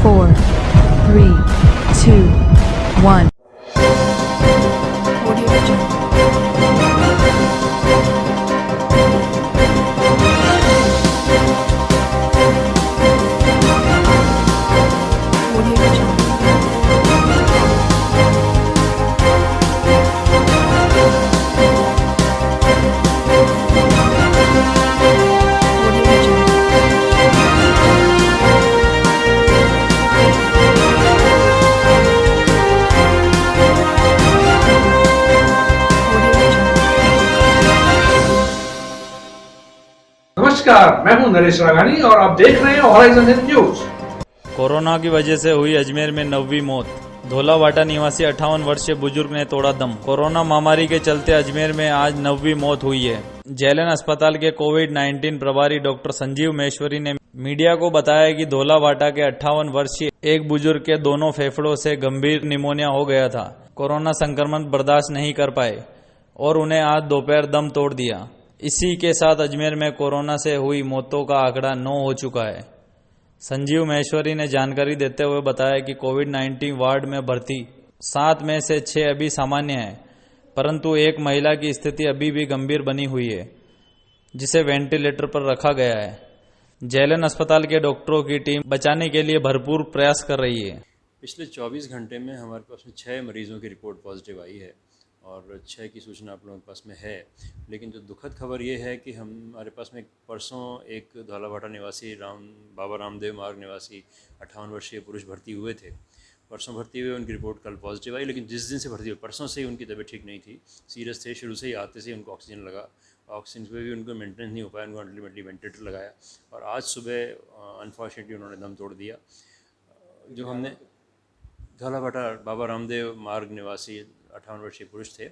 4, 3, 2, 1. नमस्कार, मैं हूं नरेश राघानी और आप देख रहे हैं हॉराइजन न्यूज। कोरोना की वजह से हुई अजमेर में 9वीं मौत। धोलावाटा निवासी 58 वर्षीय बुजुर्ग ने तोड़ा दम। कोरोना महामारी के चलते अजमेर में आज 9वीं मौत हुई है। जेएलएन अस्पताल के कोविड-19 प्रभारी डॉक्टर संजीव महेश्वरी ने मीडिया को बताया कि धोलावाटा के 58 वर्षीय एक बुजुर्ग के दोनों फेफड़ों से गंभीर निमोनिया हो गया था। कोरोना संक्रमण बर्दाश्त नहीं कर पाए और उन्हें आज दोपहर दम तोड़ दिया। इसी के साथ अजमेर में कोरोना से हुई मौतों का आंकड़ा 9 हो चुका है। संजीव महेश्वरी ने जानकारी देते हुए बताया कि कोविड-19 वार्ड में भर्ती 7 में से 6 अभी सामान्य है, परंतु एक महिला की स्थिति अभी भी गंभीर बनी हुई है, जिसे वेंटिलेटर पर रखा गया है। जेएलएन अस्पताल के डॉक्टरों की टीम बचाने के लिए भरपूर प्रयास कर रही है। पिछले 24 घंटे में हमारे पास में 6 मरीजों की रिपोर्ट पॉजिटिव आई है और 6 की सूचना आप लोगों के पास में है। लेकिन जो दुखद खबर ये है कि हमारे पास में परसों एक धौलावाटा निवासी बाबा रामदेव मार्ग निवासी 58 वर्षीय पुरुष भर्ती हुए थे। परसों भर्ती हुए, उनकी रिपोर्ट कल पॉजिटिव आई, लेकिन जिस दिन से भर्ती हुए परसों से ही उनकी तबीयत ठीक नहीं थी, सीरियस थे। शुरू से ही आते से उनको ऑक्सीजन लगा, ऑक्सीजन पे भी उनको मेंटेनेंस नहीं हो पाया, उनको अल्टीमेटली वेंटिलेटर लगाया और आज सुबह अनफॉर्चुनेटली उन्होंने दम तोड़ दिया। जो हमने धौलावाटा बाबा रामदेव मार्ग निवासी 58 वर्षीय पुरुष थे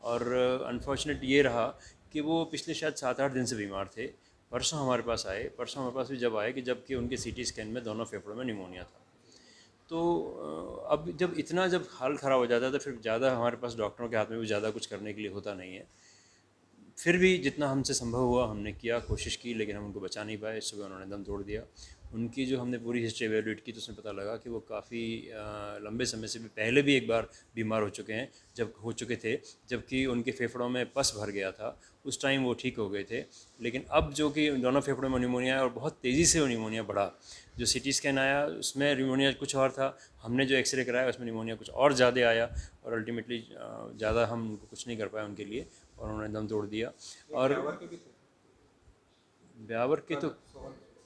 और अनफॉर्चुनेट ये रहा कि वो पिछले शायद 7-8 दिन से बीमार थे। परसों हमारे पास भी जब आए कि जबकि उनके सीटी स्कैन में दोनों फेफड़ों में निमोनिया था। तो अब जब हाल ख़राब हो जाता है तो फिर ज़्यादा हमारे पास डॉक्टरों के हाथ में भी ज़्यादा कुछ करने के लिए होता नहीं है। फिर भी जितना हमसे संभव हुआ हमने किया, कोशिश की, लेकिन हम उनको बचा नहीं पाए। सुबह उन्होंने दम तोड़ दिया। उनकी जो हमने पूरी हिस्ट्री एवेल्यूएट की तो उसमें पता लगा कि वो काफ़ी लंबे समय से भी पहले भी एक बार बीमार हो चुके थे, जबकि उनके फेफड़ों में पस भर गया था। उस टाइम वो ठीक हो गए थे, लेकिन अब जो कि दोनों फेफड़ों में निमोनिया और बहुत तेज़ी से वो निमोनिया बढ़ा। जो सीटी स्कैन आया उसमें निमोनिया कुछ और था, हमने जो एक्सरे कराया उसमें निमोनिया कुछ और ज़्यादा आया और अल्टीमेटली ज़्यादा हम उनको कुछ नहीं कर पाए उनके लिए और उन्होंने दम तोड़ दिया। और ब्यावर के तो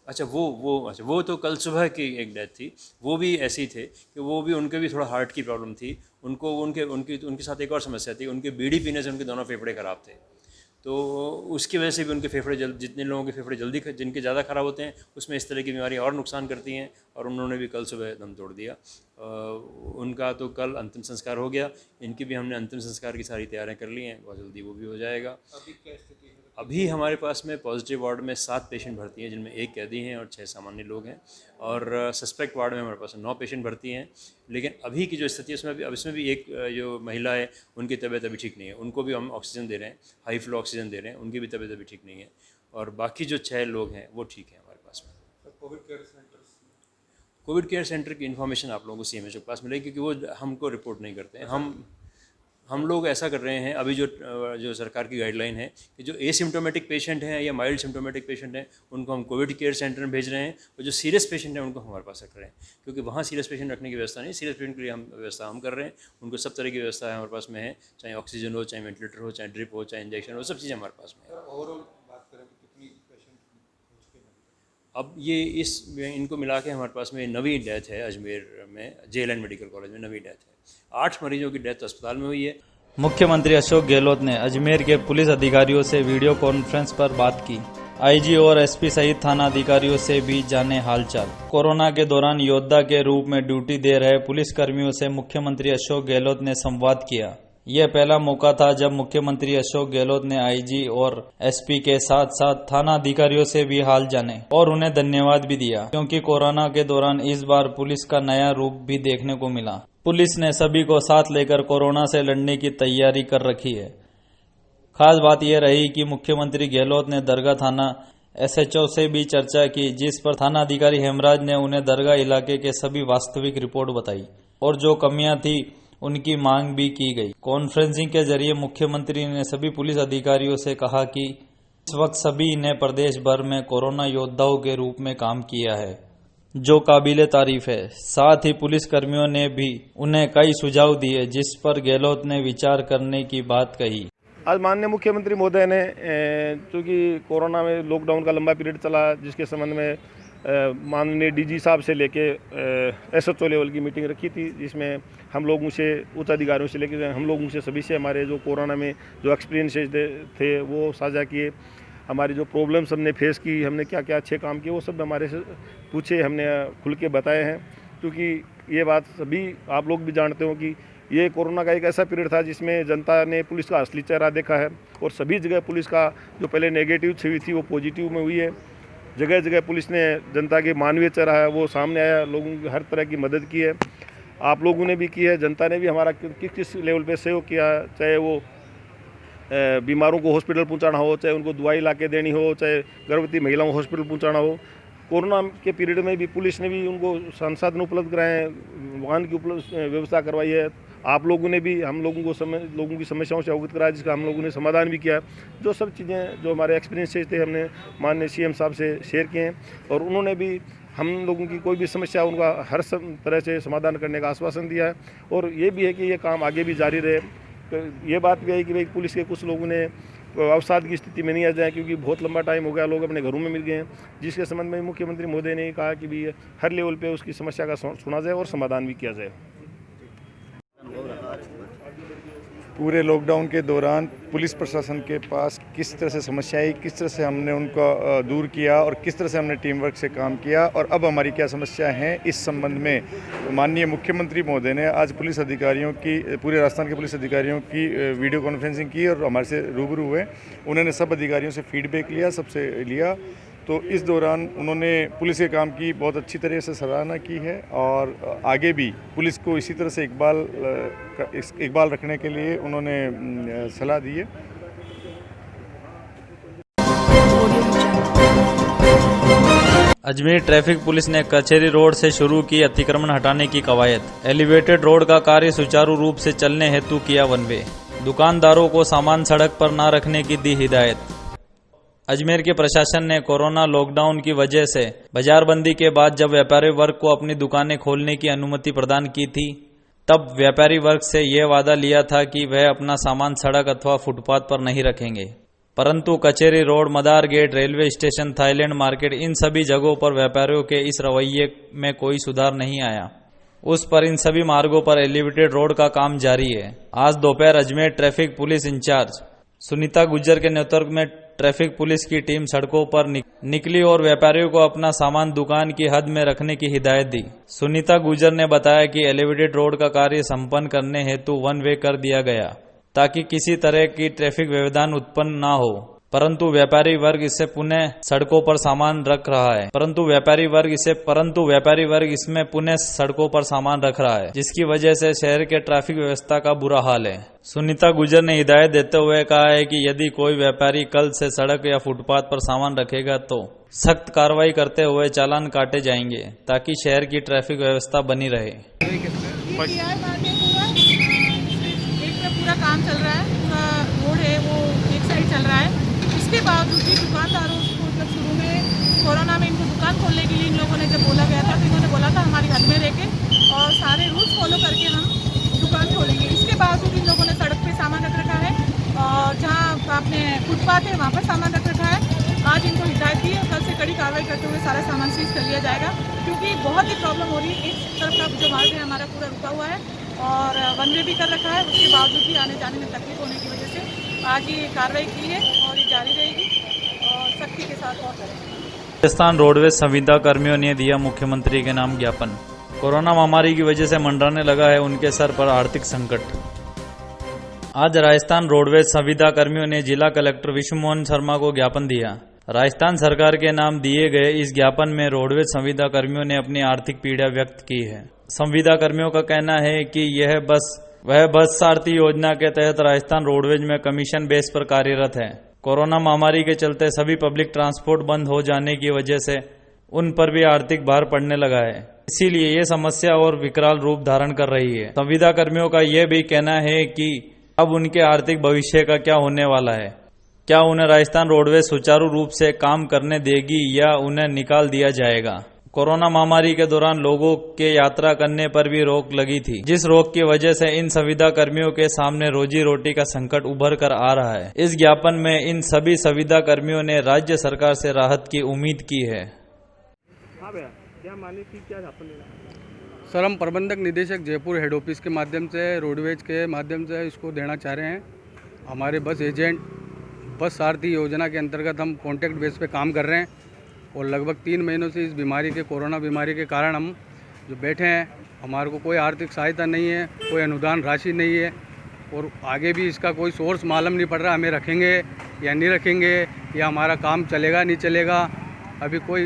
वो तो कल सुबह की एक डेथ थी। वो भी ऐसी थे कि वो भी उनके भी थोड़ा हार्ट की प्रॉब्लम थी। उनके साथ एक और समस्या थी, उनके बीड़ी पीने से उनके दोनों फेफड़े ख़राब थे। तो उसकी वजह से भी उनके फेफड़े जितने लोगों के फेफड़े जल्दी जिनके ज़्यादा ख़राब होते हैं उसमें इस तरह की बीमारी और नुकसान करती हैं और उन्होंने भी कल सुबह दम तोड़ दिया। उनका तो कल अंतिम संस्कार हो गया। इनकी भी हमने अंतिम संस्कार की सारी तैयारियां कर ली हैं, बहुत जल्दी वो भी हो जाएगा। अभी हमारे पास में पॉजिटिव वार्ड में 7 पेशेंट भर्ती हैं, जिनमें 1 कैदी हैं और 6 सामान्य लोग हैं और सस्पेक्ट वार्ड में हमारे पास 9 पेशेंट भर्ती हैं। लेकिन अभी की जो स्थिति है इसमें भी एक जो महिला है उनकी तबीयत अभी ठीक नहीं है, उनको भी हम ऑक्सीजन दे रहे हैं, हाई फ्लो ऑक्सीजन दे रहे हैं, उनकी भी तबीयत अभी ठीक नहीं है और बाकी जो 6 लोग हैं वो ठीक हैं हमारे पास में। कोविड केयर सेंटर की इन्फॉर्मेशन आप लोगों को सीएमएचओ के पास मिलेगी, क्योंकि वो हमको रिपोर्ट नहीं करते हैं। हम लोग ऐसा कर रहे हैं, अभी जो सरकार की गाइडलाइन है कि जो एसिम्टोमेटिक पेशेंट हैं या माइल्ड सिम्टोमेटिक पेशेंट हैं उनको हम कोविड केयर सेंटर में भेज रहे हैं और जो सीरियस पेशेंट हैं उनको हमारे पास रख रहे हैं, क्योंकि वहाँ सीरियस पेशेंट रखने की व्यवस्था नहीं। सीरियस पेशेंट के लिए व्यवस्था हम कर रहे हैं, उनको सब तरह की व्यवस्था हमारे पास में है, चाहे ऑक्सीजन हो, चाहे वेंटिलेटर हो, चाहे ड्रिप हो, चाहे इंजेक्शन हो, सब चीज़ें हमारे पास में है। अब ये इनको मिला के हमारे पास में 9वीं डेथ है अजमेर में, जेएलएन मेडिकल कॉलेज में 9वीं डेथ है। 8 मरीजों की डेथ अस्पताल में हुई है। मुख्यमंत्री अशोक गहलोत ने अजमेर के पुलिस अधिकारियों से वीडियो कॉन्फ्रेंस पर बात की। आईजी और एसपी सहित थाना अधिकारियों से भी जाने हालचाल। कोरोना के दौरान योद्धा के रूप में ड्यूटी दे रहे पुलिस कर्मियों से मुख्यमंत्री अशोक गहलोत ने संवाद किया। यह पहला मौका था जब मुख्यमंत्री अशोक गहलोत ने आईजी और एसपी के साथ साथ थाना अधिकारियों से भी हाल जाने और उन्हें धन्यवाद भी दिया, क्योंकि कोरोना के दौरान इस बार पुलिस का नया रूप भी देखने को मिला। पुलिस ने सभी को साथ लेकर कोरोना से लड़ने की तैयारी कर रखी है। खास बात यह रही कि मुख्यमंत्री गहलोत ने दरगाह थाना एसएचओ से भी चर्चा की, जिस पर थाना अधिकारी हेमराज ने उन्हें दरगाह इलाके के सभी वास्तविक रिपोर्ट बताई और जो कमियां थी उनकी मांग भी की गई। कॉन्फ्रेंसिंग के जरिए मुख्यमंत्री ने सभी पुलिस अधिकारियों से कहा कि इस वक्त सभी ने प्रदेश भर में कोरोना योद्धाओं के रूप में काम किया है, जो काबिले तारीफ है। साथ ही पुलिस कर्मियों ने भी उन्हें कई सुझाव दिए, जिस पर गहलोत ने विचार करने की बात कही। आज माननीय मुख्यमंत्री महोदय ने चूँकि कोरोना में लॉकडाउन का लंबा पीरियड चला, जिसके संबंध में माननीय डीजी साहब से लेके एसएचओ लेवल की मीटिंग रखी थी, जिसमें हम लोगों से, उच्च अधिकारियों से लेके हम लोगों से, सभी से हमारे जो कोरोना में जो एक्सपीरियंसेस थे वो साझा किए। हमारी जो प्रॉब्लम्स हमने फेस की, हमने क्या क्या अच्छे काम किए, वो सब हमारे से पूछे, हमने खुल के बताए हैं। क्योंकि ये बात सभी आप लोग भी जानते हो कि ये कोरोना का एक ऐसा पीरियड था जिसमें जनता ने पुलिस का असली चेहरा देखा है और सभी जगह पुलिस का जो पहले नेगेटिव छवि थी वो पॉजिटिव में हुई है। जगह जगह पुलिस ने जनता के मानवीय चेहरा है वो सामने आया, लोगों की हर तरह की मदद की है, आप लोगों ने भी की है, जनता ने भी हमारा किस लेवल पे सहयोग किया, चाहे वो बीमारों को हॉस्पिटल पहुंचाना हो, चाहे उनको दवाई ला के देनी हो, चाहे गर्भवती महिलाओं को हॉस्पिटल पहुंचाना हो। कोरोना के पीरियड में भी पुलिस ने भी उनको संसाधन उपलब्ध कराए, वाहन की व्यवस्था करवाई है। आप लोगों ने भी हम लोगों को लोगों की समस्याओं से अवगत कराया, जिसका हम लोगों ने समाधान भी किया। जो सब चीज़ें जो हमारे एक्सपीरियंसेस थे हमने माननीय सीएम साहब से शेयर किए हैं और उन्होंने भी हम लोगों की कोई भी समस्या उनका हर तरह से समाधान करने का आश्वासन दिया है। और ये भी है कि ये काम आगे भी जारी रहे। तो ये बात भी है कि भाई पुलिस के कुछ लोगों ने अवसाद की स्थिति में नहीं आ जाए, क्योंकि बहुत लंबा टाइम हो गया, लोग अपने घरों में मिल गए हैं, जिसके संबंध में मुख्यमंत्री महोदय ने कहा कि भी हर लेवल पे उसकी समस्या का सुना जाए और समाधान भी किया जाए। पूरे लॉकडाउन के दौरान पुलिस प्रशासन के पास किस तरह से समस्या आई, किस तरह से हमने उनको दूर किया और किस तरह से हमने टीम वर्क से काम किया और अब हमारी क्या समस्या है, इस संबंध में माननीय मुख्यमंत्री महोदय ने आज पुलिस अधिकारियों की, पूरे राजस्थान के पुलिस अधिकारियों की वीडियो कॉन्फ्रेंसिंग की और हमारे से रूबरू हुए। उन्होंने सब अधिकारियों से फीडबैक लिया, सबसे लिया। तो इस दौरान उन्होंने पुलिस के काम की बहुत अच्छी तरह से सराहना की है और आगे भी पुलिस को इसी तरह से इकबाल रखने के लिए उन्होंने सलाह दी है। अजमेर ट्रैफिक पुलिस ने कचहरी रोड से शुरू की अतिक्रमण हटाने की कवायद। एलिवेटेड रोड का कार्य सुचारू रूप से चलने हेतु किया वन वे। दुकानदारों को सामान सड़क पर न रखने की दी हिदायत। अजमेर के प्रशासन ने कोरोना लॉकडाउन की वजह से बाजारबंदी के बाद जब व्यापारी वर्ग को अपनी दुकानें खोलने की अनुमति प्रदान की थी, तब व्यापारी वर्ग से यह वादा लिया था कि वह अपना सामान सड़क अथवा फुटपाथ पर नहीं रखेंगे। परंतु Kachahri road, Madar gate, railway station, Thailand market, इन सभी जगहों पर व्यापारियों के इस रवैये में कोई सुधार नहीं आया। उस पर इन सभी मार्गों पर एलिवेटेड रोड का काम जारी है। आज दोपहर Ajmer traffic police incharge Sunita Gurjar के नेतृत्व में ट्रैफिक पुलिस की टीम सड़कों पर निकली और व्यापारियों को अपना सामान दुकान की हद में रखने की हिदायत दी। सुनीता गुर्जर ने बताया कि एलिवेटेड रोड का कार्य संपन्न करने हेतु वन वे कर दिया गया ताकि किसी तरह की ट्रैफिक व्यवधान उत्पन्न न हो, परंतु व्यापारी वर्ग इससे पुनः सड़कों पर सामान रख रहा है इसमें पुनः सड़कों पर सामान रख रहा है, जिसकी वजह से शहर के ट्रैफिक व्यवस्था का बुरा हाल है। सुनीता गुर्जर ने हिदायत देते हुए कहा है कि यदि कोई व्यापारी कल से सड़क या फुटपाथ पर सामान रखेगा तो सख्त कार्रवाई करते हुए चालान काटे जाएंगे ताकि शहर की ट्रैफिक व्यवस्था बनी रहे। पूरा काम चल रहा है, पूरा रोड है वो एक साइड चल रहा है। इसके बावजूद भी दुकानदारों को मतलब शुरू में कोरोना में इनको दुकान खोलने के लिए इन लोगों ने जब बोला गया था तो इन्होंने बोला था हमारी हद में रह के और सारे रूल्स फॉलो करके हम दुकान खोलेंगे। इसके बावजूद इन लोगों ने सड़क पे सामान रख रखा है और जहाँ अपने फुटपाथ है वहाँ पर सामान रख रखा है। आज इनको हिदायत दी है, कल से कड़ी कार्रवाई करते हुए सारा सामान सीज कर लिया जाएगा, क्योंकि बहुत ही प्रॉब्लम हो रही है। इस तरफ का जो मार्ग है हमारा पूरा रुका हुआ है और वन वे भी कर रखा है, उसके बावजूद भी आने जाने में तकलीफ होने की वजह से आज ये कार्रवाई की है और ये जारी रहेगी और सख्ती के साथ और करेंगे। राजस्थान रोडवेज संविदा कर्मियों ने दिया मुख्यमंत्री के नाम ज्ञापन। कोरोना महामारी की वजह से मंडराने लगा है उनके सर पर आर्थिक संकट। आज राजस्थान रोडवेज संविदा कर्मियों ने जिला कलेक्टर विश्व मोहन शर्मा को ज्ञापन दिया। राजस्थान सरकार के नाम दिए गए इस ज्ञापन में रोडवेज संविदा कर्मियों ने अपनी आर्थिक पीड़ा व्यक्त की है। संविदा कर्मियों का कहना है कि वह बस सारथी योजना के तहत राजस्थान रोडवेज में कमीशन बेस पर कार्यरत है। कोरोना महामारी के चलते सभी पब्लिक ट्रांसपोर्ट बंद हो जाने की वजह से उन पर भी आर्थिक भार पड़ने लगा है। इसीलिए ये समस्या और विकराल रूप धारण कर रही है। संविदा कर्मियों का यह भी कहना है कि अब उनके आर्थिक भविष्य का क्या होने वाला है। क्या उन्हें राजस्थान रोडवेज सुचारू रूप से काम करने देगी या उन्हें निकाल दिया जाएगा। कोरोना महामारी के दौरान लोगों के यात्रा करने पर भी रोक लगी थी, जिस रोक की वजह से इन संविदा कर्मियों के सामने रोजी रोटी का संकट उभर कर आ रहा है। इस ज्ञापन में इन सभी संविदा कर्मियों ने राज्य सरकार से राहत की उम्मीद की है। हाँ भैया, क्या माने कि क्या ज्ञापन लेना? सर, हम प्रबंधक निदेशक जयपुर हेड ऑफिस के माध्यम से, रोडवेज के माध्यम से इसको देना चाह रहे हैं। हमारे बस एजेंट बस सारथी योजना के अंतर्गत हम कॉन्टैक्ट बेस पे काम कर रहे हैं और लगभग 3 महीनों से इस बीमारी के, कोरोना बीमारी के कारण हम जो बैठे हैं, हमारे को कोई आर्थिक सहायता नहीं है, कोई अनुदान राशि नहीं है और आगे भी इसका कोई सोर्स मालूम नहीं पड़ रहा, हमें रखेंगे या नहीं रखेंगे या हमारा काम चलेगा नहीं चलेगा। अभी कोई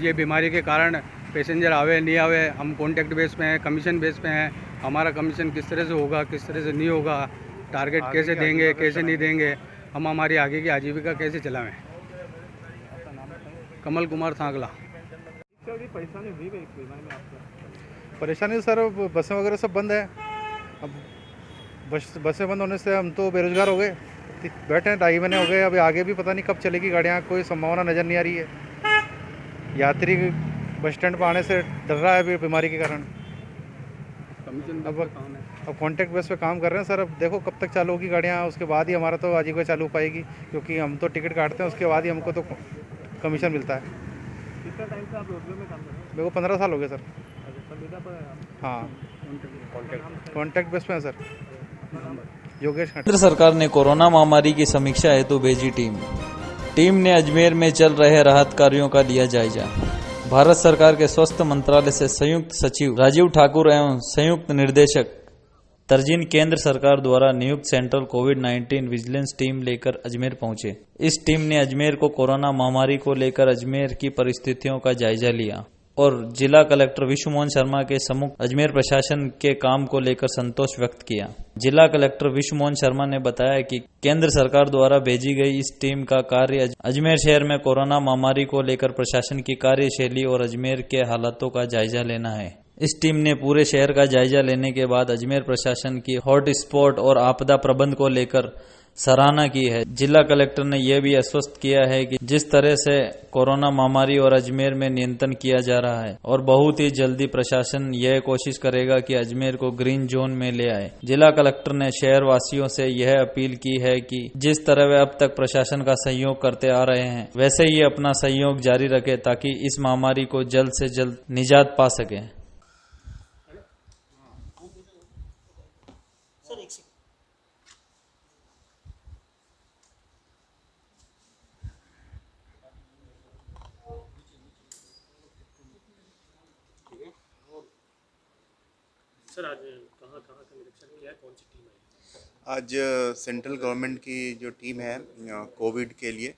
ये बीमारी के कारण पैसेंजर आवे नहीं आवे, हम कॉन्टैक्ट बेस पे हैं, कमीशन बेस पे हैं। हमारा कमीशन किस तरह से होगा, किस तरह से नहीं होगा, टारगेट कैसे देंगे, कैसे नहीं देंगे, हम हमारी आगे की आजीविका कैसे चलावें। कमल कुमार सांगला। परेशानी सर, बसें वगैरह सब बंद है। अब बसें बंद होने से हम तो बेरोजगार हो गए, बैठे हैं 2.5 महीने हो गए। अभी आगे भी पता नहीं कब चलेगी गाड़ियाँ, कोई संभावना नज़र नहीं आ रही है। यात्री बस स्टैंड पर आने से डर रहा है अभी बीमारी के कारण। अब कॉन्टैक्ट बेस पे काम कर रहे हैं सर। अब देखो कब तक चालू होगी गाड़ियाँ, उसके बाद ही हमारा तो आजीविका चालू हो पाएगी, क्योंकि हम तो टिकट काटते हैं, उसके बाद ही हमको तो कमीशन मिलता है। कितना टाइम से आप रोडवे में काम कर रहे हैं? मेरे को 15 साल हो गए सर। संविदा पर है आप? हाँ, कॉन्टैक्ट बेस पे है सर। योगेश। केंद्र सरकार ने कोरोना महामारी की समीक्षा हेतु भेजी टीम ने अजमेर में चल रहे राहत कार्यों का लिया जायजा। भारत सरकार के स्वास्थ्य मंत्रालय से संयुक्त सचिव राजीव ठाकुर एवं संयुक्त निर्देशक तर्जीन केंद्र सरकार द्वारा नियुक्त सेंट्रल कोविड-19 विजिलेंस टीम लेकर अजमेर पहुंचे। इस टीम ने अजमेर को कोरोना महामारी को लेकर अजमेर की परिस्थितियों का जायजा लिया और जिला कलेक्टर विश्व मोहन शर्मा के सम्मुख अजमेर प्रशासन के काम को लेकर संतोष व्यक्त किया। जिला कलेक्टर विश्व मोहन शर्मा ने बताया कि केंद्र सरकार द्वारा भेजी गई इस टीम का कार्य अजमेर शहर में कोरोना महामारी को लेकर प्रशासन की कार्यशैली और अजमेर के हालातों का जायजा लेना है। इस टीम ने पूरे शहर का जायजा लेने के बाद अजमेर प्रशासन की हॉट स्पॉट और आपदा प्रबंध को लेकर सराहना की है। जिला कलेक्टर ने यह भी आश्वस्त किया है कि जिस तरह से कोरोना महामारी और अजमेर में नियंत्रण किया जा रहा है और बहुत ही जल्दी प्रशासन यह कोशिश करेगा कि अजमेर को ग्रीन जोन में ले आए। जिला कलेक्टर ने शहर वासियों से यह अपील की है कि जिस तरह वे अब तक प्रशासन का सहयोग करते आ रहे हैं, वैसे ही अपना सहयोग जारी रखे ताकि इस महामारी को जल्द से जल्द निजात पा सके। सर, आज कहाँ का निरीक्षण किया, कौन सी टीम आई? आज सेंट्रल गवर्नमेंट की जो टीम है कोविड के लिए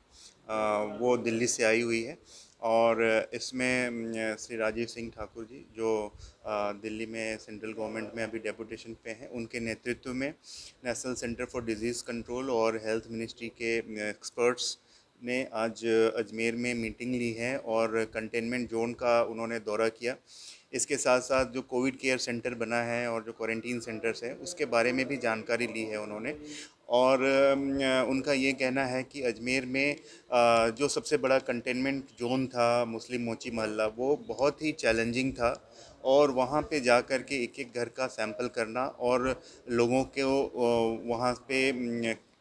वो दिल्ली से आई हुई है और इसमें श्री राजीव सिंह ठाकुर जी जो दिल्ली में सेंट्रल गवर्नमेंट में अभी डेपुटेशन पे हैं, उनके नेतृत्व में national centre for disease control और हेल्थ मिनिस्ट्री के एक्सपर्ट्स ने आज अजमेर में मीटिंग ली है और कंटेनमेंट जोन का उन्होंने दौरा किया। इसके साथ साथ जो कोविड केयर सेंटर बना है और जो क्वारंटीन सेंटर्स है उसके बारे में भी जानकारी ली है उन्होंने। और उनका ये कहना है कि अजमेर में जो सबसे बड़ा कंटेनमेंट जोन था मुस्लिम मोची मोहल्ला, वो बहुत ही चैलेंजिंग था और वहाँ पे जा कर के एक एक घर का सैंपल करना और लोगों को वहाँ पे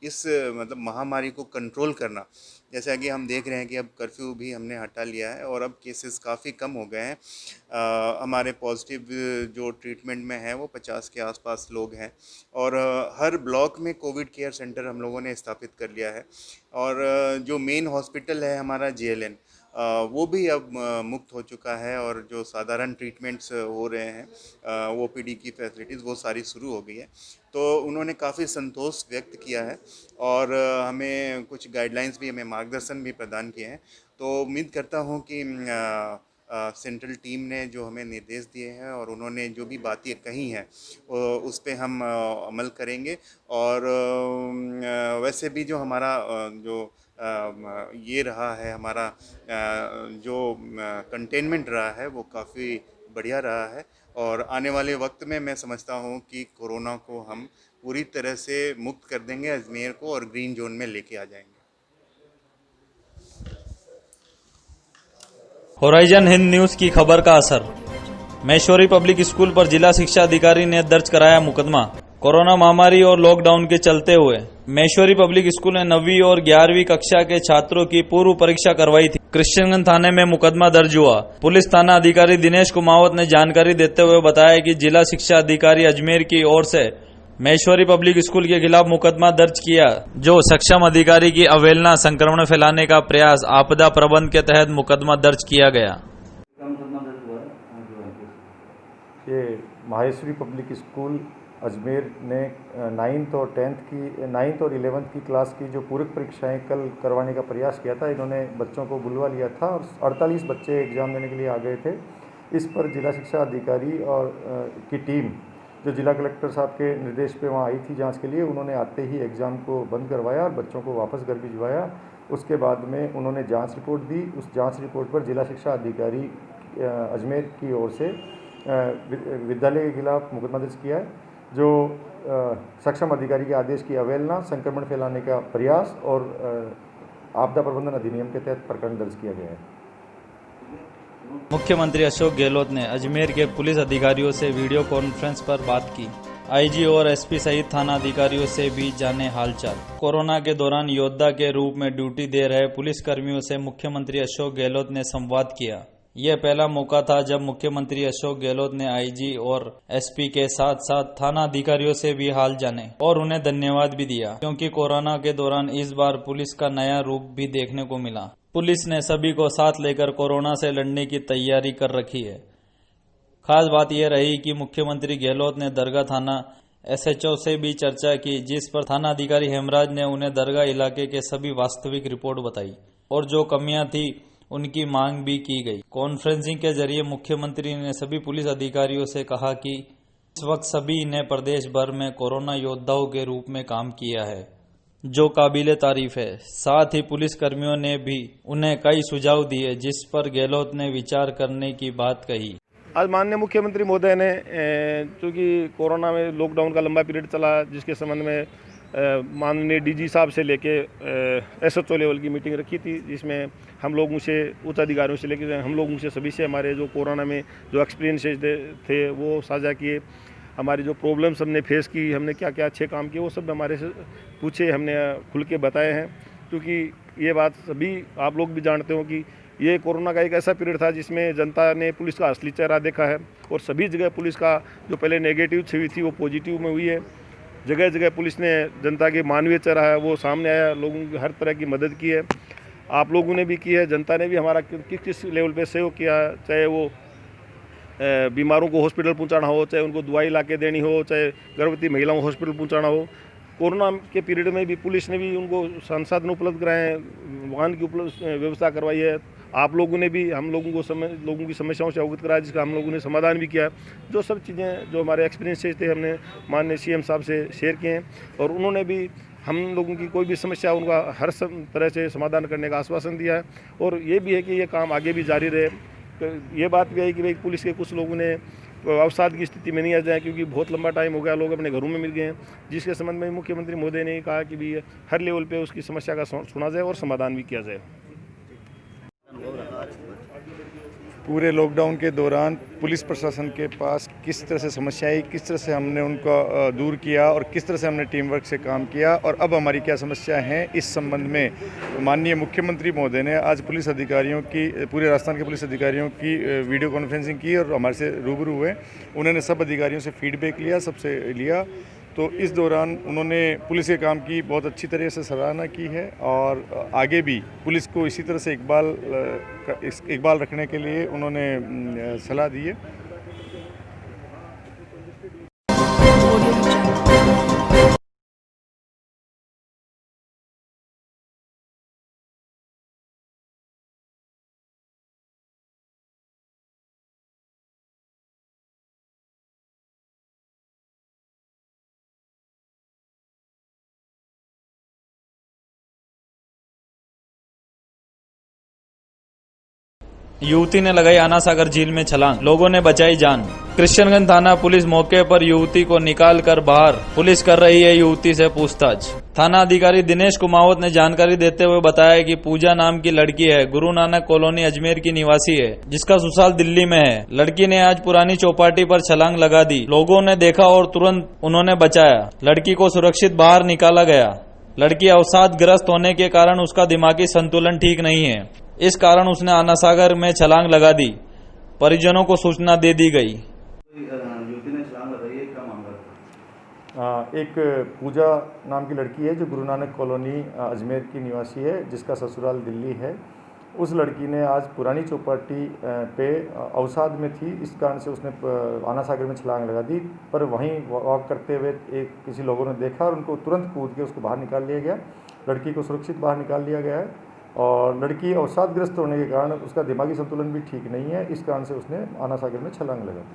इस मतलब महामारी को कंट्रोल करना। जैसा कि हम देख रहे हैं कि अब कर्फ्यू भी हमने हटा लिया है और अब केसेस काफ़ी कम हो गए हैं। हमारे पॉजिटिव जो ट्रीटमेंट में है वो 50 के आसपास लोग हैं और हर ब्लॉक में कोविड केयर सेंटर हम लोगों ने स्थापित कर लिया है और जो मेन हॉस्पिटल है हमारा JLN वो भी अब मुक्त हो चुका है और जो साधारण ट्रीटमेंट्स हो रहे हैं OPD की फैसिलिटीज़ वो सारी शुरू हो गई है। तो उन्होंने काफ़ी संतोष व्यक्त किया है और हमें कुछ गाइडलाइंस भी, हमें मार्गदर्शन भी प्रदान किए हैं। तो उम्मीद करता हूँ कि सेंट्रल टीम ने जो हमें निर्देश दिए हैं और उन्होंने जो भी बातें कही हैं उस पे हम अमल करेंगे। और वैसे भी जो हमारा जो ये रहा है हमारा जो कंटेनमेंट रहा है वो काफ़ी बढ़िया रहा है। और आने वाले वक्त में मैं समझता हूँ कि कोरोना को हम पूरी तरह से मुक्त कर देंगे अजमेर को और ग्रीन जोन में लेके आ जाएंगे। होराइजन हिंद न्यूज की खबर का असर। महेश्वरी पब्लिक स्कूल पर जिला शिक्षा अधिकारी ने दर्ज कराया मुकदमा। कोरोना महामारी और लॉकडाउन के चलते हुए महेश्वरी पब्लिक स्कूल ने 9वीं और 11वीं कक्षा के छात्रों की पूर्व परीक्षा करवाई थी। क्रिश्चियनगंज थाने में मुकदमा दर्ज हुआ। पुलिस थाना अधिकारी दिनेश कुमावत ने जानकारी देते हुए बताया कि जिला शिक्षा अधिकारी अजमेर की ओर से महेश्वरी पब्लिक स्कूल के खिलाफ मुकदमा दर्ज किया, जो सक्षम अधिकारी की अवहेलना, संक्रमण फैलाने का प्रयास, आपदा प्रबंध के तहत मुकदमा दर्ज किया गया। ये माहेश्वरी पब्लिक स्कूल अजमेर ने 9th और 11th की क्लास की जो पूरक परीक्षाएं कल करवाने का प्रयास किया था। इन्होंने बच्चों को बुलवा लिया था और 48 बच्चे एग्ज़ाम देने के लिए आ गए थे। इस पर जिला शिक्षा अधिकारी और की टीम जो जिला कलेक्टर साहब के निर्देश पे वहाँ आई थी जांच के लिए, उन्होंने आते ही एग्ज़ाम को बंद करवाया और बच्चों को वापस घर भिजवाया। उसके बाद में उन्होंने जांच रिपोर्ट दी। उस जांच रिपोर्ट पर जिला शिक्षा अधिकारी अजमेर की ओर से विद्यालय के खिलाफ मुकदमा दर्ज किया है, जो सक्षम अधिकारी के आदेश की अवहेलना, संक्रमण फैलाने का प्रयास और आपदा प्रबंधन अधिनियम के तहत प्रकरण दर्ज किया गया है। मुख्यमंत्री अशोक गहलोत ने अजमेर के पुलिस अधिकारियों से वीडियो कॉन्फ्रेंस पर बात की। आईजी और एसपी सहित थाना अधिकारियों से भी जाने हालचाल। कोरोना के दौरान योद्धा के रूप में ड्यूटी दे रहे पुलिस कर्मियों से मुख्यमंत्री अशोक गहलोत ने संवाद किया। यह पहला मौका था जब मुख्यमंत्री अशोक गहलोत ने आईजी और एसपी के साथ साथ थाना अधिकारियों से भी हाल जाने और उन्हें धन्यवाद भी दिया, क्योंकि कोरोना के दौरान इस बार पुलिस का नया रूप भी देखने को मिला। पुलिस ने सभी को साथ लेकर कोरोना से लड़ने की तैयारी कर रखी है। खास बात यह रही कि मुख्यमंत्री गहलोत ने दरगाह थाना एसएचओ से भी चर्चा की, जिस पर थाना अधिकारी हेमराज ने उन्हें दरगाह इलाके के सभी वास्तविक रिपोर्ट बताई और जो कमियां थी उनकी मांग भी की गई। कॉन्फ्रेंसिंग के जरिए मुख्यमंत्री ने सभी पुलिस अधिकारियों से कहा कि इस वक्त सभी ने प्रदेश भर में कोरोना योद्धाओं के रूप में काम किया है, जो काबिले तारीफ है। साथ ही पुलिस कर्मियों ने भी उन्हें कई सुझाव दिए, जिस पर गहलोत ने विचार करने की बात कही। आज माननीय मुख्यमंत्री महोदय ने चूँकि कोरोना में लॉकडाउन का लंबा पीरियड चला, जिसके संबंध में माननीय डीजी साहब से लेके एसएचओ लेवल की मीटिंग रखी थी, जिसमें हम लोगों से, उच्च अधिकारियों से लेके हम लोगों से, सभी से हमारे जो कोरोना में जो एक्सपीरियंसेस थे वो साझा किए। हमारी जो प्रॉब्लम्स हमने फेस की, हमने क्या क्या अच्छे काम किए, वो सब हमारे से पूछे, हमने खुल के बताए हैं। क्योंकि ये बात सभी आप लोग भी जानते हो कि ये कोरोना का एक ऐसा पीरियड था जिसमें जनता ने पुलिस का असली चेहरा देखा है और सभी जगह पुलिस का जो पहले नेगेटिव छवि थी वो पॉजिटिव में हुई है। जगह जगह पुलिस ने जनता के मानवीय चेहरा है वो सामने आया, लोगों की हर तरह की मदद की है, आप लोगों ने भी की है, जनता ने भी हमारा किस लेवल पे सहयोग किया, चाहे वो बीमारों को हॉस्पिटल पहुंचाना हो, चाहे उनको दवाई ला के देनी हो, चाहे गर्भवती महिलाओं को हॉस्पिटल पहुंचाना हो। कोरोना के पीरियड में भी पुलिस ने भी उनको संसाधन उपलब्ध कराए हैं, वाहन की उपलब्ध व्यवस्था करवाई है। आप लोगों ने भी हम लोगों को लोगों की समस्याओं से अवगत कराया, जिसका हम लोगों ने समाधान भी किया। जो सब चीज़ें जो हमारे एक्सपीरियंसेस थे हमने माननीय सीएम साहब से शेयर किए हैं और उन्होंने भी हम लोगों की कोई भी समस्या उनका हर तरह से समाधान करने का आश्वासन दिया है। और ये भी है कि ये काम आगे भी जारी रहे। तो ये बात भी है कि भाई पुलिस के कुछ लोगों ने अवसाद की स्थिति में नहीं आ जाए, क्योंकि बहुत लंबा टाइम हो गया, लोग अपने घरों में मिल गए हैं, जिसके संबंध में मुख्यमंत्री महोदय ने कहा कि भी हर लेवल पे उसकी समस्या का सुना जाए और समाधान भी किया जाए। पूरे लॉकडाउन के दौरान पुलिस प्रशासन के पास किस तरह से समस्याएं, किस तरह से हमने उनको दूर किया और किस तरह से हमने टीम वर्क से काम किया और अब हमारी क्या समस्या हैं, इस संबंध में माननीय मुख्यमंत्री महोदय ने आज पुलिस अधिकारियों की, पूरे राजस्थान के पुलिस अधिकारियों की वीडियो कॉन्फ्रेंसिंग की और हमारे से रूबरू हुए। उन्होंने सब अधिकारियों से फीडबैक लिया, सबसे लिया। तो इस दौरान उन्होंने पुलिस के काम की बहुत अच्छी तरह से सराहना की है और आगे भी पुलिस को इसी तरह से इकबाल रखने के लिए उन्होंने सलाह दी है। युवती ने लगाई आना सागर झील में छलांग, लोगों ने बचाई जान। कृष्णगंज थाना पुलिस मौके पर युवती को निकाल कर बाहर, पुलिस कर रही है युवती से पूछताछ। थाना अधिकारी दिनेश कुमावत ने जानकारी देते हुए बताया कि पूजा नाम की लड़की है, गुरु नानक कॉलोनी अजमेर की निवासी है, जिसका ससुराल दिल्ली में है। लड़की ने आज पुरानी चौपाटी पर छलांग लगा दी, लोगों ने देखा और तुरंत उन्होंने बचाया। लड़की को सुरक्षित बाहर निकाला गया। लड़की अवसादग्रस्त होने के कारण उसका दिमागी संतुलन ठीक नहीं है, इस कारण उसने आना सागर में छलांग लगा दी। परिजनों को सूचना दे दी गई। एक पूजा नाम की लड़की है जो गुरु नानक कॉलोनी अजमेर की निवासी है, जिसका ससुराल दिल्ली है। उस लड़की ने आज पुरानी चौपाटी पे अवसाद में थी, इस कारण से उसने आना सागर में छलांग लगा दी। पर वहीं वॉक करते हुए किसी लोगों ने देखा और उनको तुरंत कूद के उसको बाहर निकाल लिया गया। लड़की को सुरक्षित बाहर निकाल लिया गया है और लड़की अवसादग्रस्त होने के कारण उसका दिमागी संतुलन भी ठीक नहीं है, इस कारण से उसने आना सागर में छलांग लगा दी।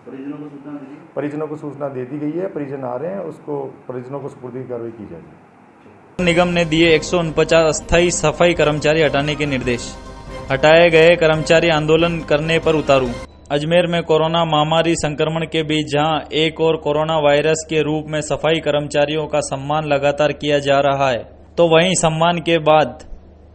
परिजनों को सूचना दे दी गई है, परिजन आ रहे हैं, उसको परिजनों को सुपुर्द की कार्रवाई की जाएगी। निगम ने दिए 149 अस्थायी सफाई कर्मचारी हटाने के निर्देश। हटाए गए कर्मचारी आंदोलन करने पर उतारू। अजमेर में कोरोना महामारी संक्रमण के बीच जहां एक और कोरोना वायरस के रूप में सफाई कर्मचारियों का सम्मान लगातार किया जा रहा है, तो वहीं सम्मान के बाद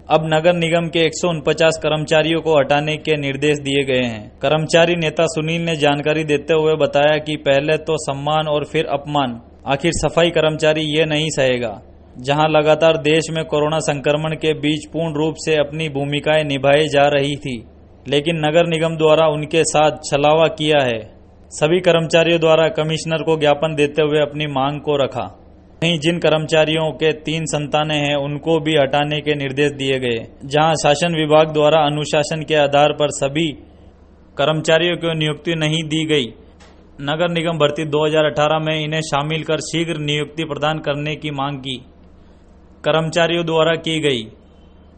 अब नगर निगम के 149 कर्मचारियों को हटाने के निर्देश दिए गए हैं। कर्मचारी नेता सुनील ने जानकारी देते हुए बताया कि पहले तो सम्मान और फिर अपमान, आखिर सफाई कर्मचारी ये नहीं सहेगा। जहां लगातार देश में कोरोना संक्रमण के बीच पूर्ण रूप से अपनी भूमिकाएं निभाई जा रही थी, लेकिन नगर निगम द्वारा उनके साथ छलावा किया है। सभी कर्मचारियों द्वारा कमिश्नर को ज्ञापन देते हुए अपनी मांग को रखा। वहीं जिन कर्मचारियों के 3 संतानें हैं उनको भी हटाने के निर्देश दिए गए। जहां शासन विभाग द्वारा अनुशासन के आधार पर सभी कर्मचारियों को नियुक्ति नहीं दी गई, नगर निगम भर्ती 2018 में इन्हें शामिल कर शीघ्र नियुक्ति प्रदान करने की मांग की कर्मचारियों द्वारा की गई।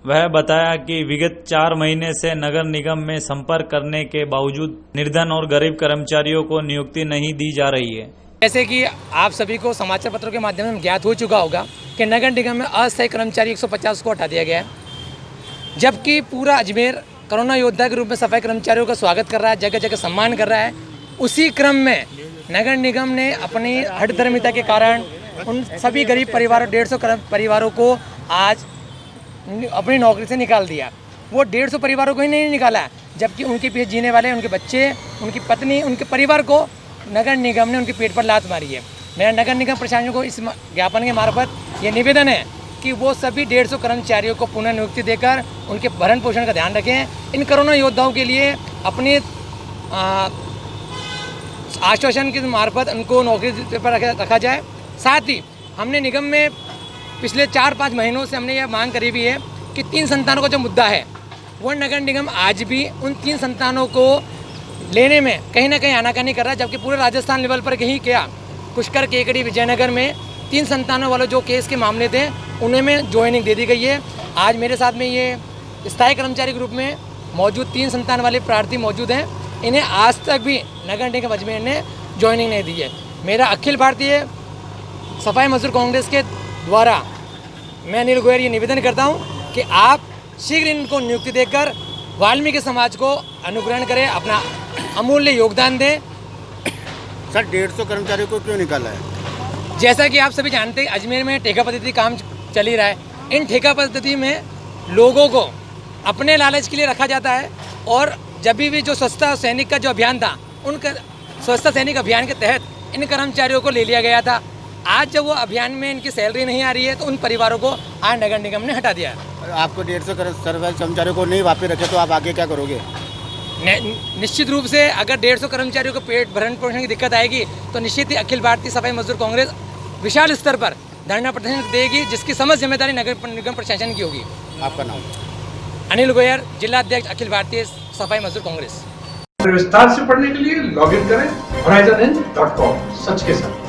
वह बताया कि विगत 4 महीने से नगर निगम में संपर्क करने के बावजूद निर्धन और गरीब कर्मचारियों को नियुक्ति नहीं दी जा रही है। जैसे कि आप सभी को समाचार पत्रों के माध्यम से ज्ञात हो चुका होगा कि नगर निगम में अस्थायी कर्मचारी 150 को हटा दिया गया है, जबकि पूरा अजमेर कोरोना योद्धा के रूप में सफाई कर्मचारियों का स्वागत कर रहा है, जगह जगह सम्मान कर रहा है। उसी क्रम में नगर निगम ने अपनी हठधर्मिता के कारण उन सभी गरीब परिवारों 150 परिवारों को आज अपनी नौकरी से निकाल दिया। वो 150 परिवारों को ही नहीं निकाला, जबकि उनके पीछे जीने वाले उनके बच्चे, उनकी पत्नी, उनके परिवार को नगर निगम ने उनके पेट पर लात मारी है। मेरा नगर निगम प्रशासन को इस ज्ञापन के मार्फत ये निवेदन है कि वो सभी 150 कर्मचारियों को पुनः नियुक्ति देकर उनके भरण पोषण का ध्यान रखें। इन कोरोना योद्धाओं के लिए अपने आश्वासन के मार्फत उनको नौकरी पर रखा जाए। साथ ही हमने निगम में पिछले 4-5 महीनों से हमने यह मांग करी हुई है कि 3 संतानों का जो मुद्दा है वो नगर निगम आज भी उन 3 संतानों को लेने में कहीं ना कहीं आनाकानी कर रहा है, जबकि पूरे राजस्थान लेवल पर कहीं क्या पुष्कर, केकड़ी, विजयनगर में 3 संतानों वाले जो केस के मामले थे उन्हें में ज्वाइनिंग दे दी गई है। आज मेरे साथ में ये स्थायी कर्मचारी ग्रुप में मौजूद 3 संतान वाले प्रार्थी मौजूद हैं, इन्हें आज तक भी नगर निगम अजमेर ने ज्वाइनिंग नहीं दी है। मेरा अखिल भारतीय सफाई मजदूर कांग्रेस के द्वारा मैं अनिल गोयल ये निवेदन करता हूँ कि आप शीघ्र इनको नियुक्ति देकर वाल्मीकि समाज को अनुग्रहण करें, अपना अमूल्य योगदान दें। सर 150 कर्मचारियों को क्यों निकाला है? जैसा कि आप सभी जानते हैं अजमेर में ठेका पद्धति काम चल ही रहा है। इन ठेका पद्धति में लोगों को अपने लालच के लिए रखा जाता है और जब भी जो स्वच्छता सैनिक का जो अभियान था, उनका स्वच्छता सैनिक अभियान के तहत इन कर्मचारियों को ले लिया गया था। आज जब वो अभियान में इनकी सैलरी नहीं आ रही है तो उन परिवारों को आज नगर निगम ने हटा दिया है। आपको 150 कर्मचारियों को नहीं वापस रखे तो आप आगे क्या करोगे? निश्चित रूप से अगर 150 कर्मचारियों को पेट भरण पोषण की दिक्कत आएगी तो निश्चित ही अखिल भारतीय सफाई मजदूर कांग्रेस विशाल स्तर पर धरना प्रदर्शन देगी, जिसकी समस्त जिम्मेदारी नगर निगम प्रशासन की होगी। आपका नाम? अनिल गोयल, जिला अध्यक्ष अखिल भारतीय सफाई मजदूर कांग्रेस। विस्तार से पढ़ने के लिए लॉग इन करें horizonhind.com। सच के साथ।